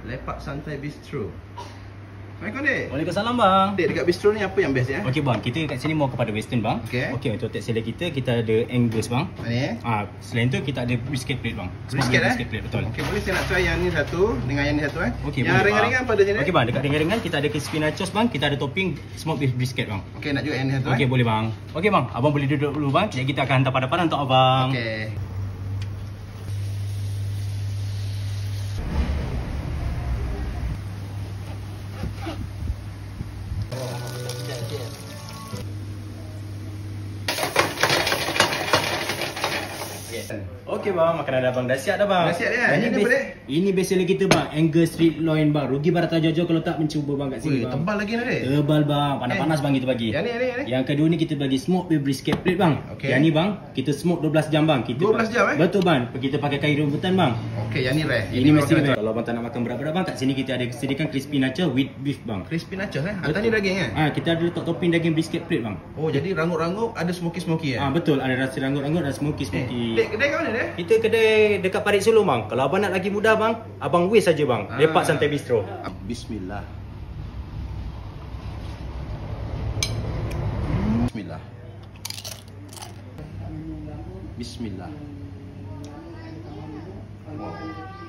Lepak Santai Bistro. Assalamualaikum, Dek. Waalaikumsalam bang. Dek, dekat bistro ni apa yang best ya? Okey bang, kita kat sini mau kepada western bang. Okey, untuk top seller kita ada Angus bang. Ni Selain tu kita ada brisket plate bang. Brisket Brisket plate betul. Okey, boleh saya nak try yang ni satu dengan yang ni satu Okey, yang boleh, ringan-ringan apa dia ni? Okey bang, dekat ringan-ringan kita ada crispy nachos bang, kita ada topping smoked beef brisket bang. Okey, nak juga yang ni satu Okey, boleh bang. Okey bang, abang boleh duduk dulu bang. Jadi kita akan hantar pada-pada untuk abang. Okey. Okey bang, makanan abang dah siap dah bang. Dah siap dah. Dan Ini apa, Dek? Ini best seller kita bang, Angus Street Loin bang. Rugi barang tak jauh kalau tak mencuba bang kat sini bang. Tebal lagi dah, Dek. Tebal bang, panas-panas bang kita bagi. Yang ni. Yang kedua ni kita bagi smoke with brisket plate bang. Okey. Yang ni bang, kita smoke 12 jam bang. Kita 12 jam Betul bang. Kita pakai kayu rambutan bang. Okey, yang ni rare. Ini mesti rare. Kalau abang tak nak makan berat-berat bang, kat sini kita ada sediakan crispy nacho with beef bang. Crispy nachos Atas ni daging Kita ada letak topping daging brisket plate bang. Oh, jadi rangut-rangut ada smoky-smoky Betul, ada rasa rangut-rangut dan smoky-smoky. Dek, kedai kat mana dia? Kita kedai dekat Parit Solo bang. Kalau abang nak lagi mudah bang, abang waste saja bang. Lepak Santai Bistro. Bismillah. Bismillah. Bismillah. Wow.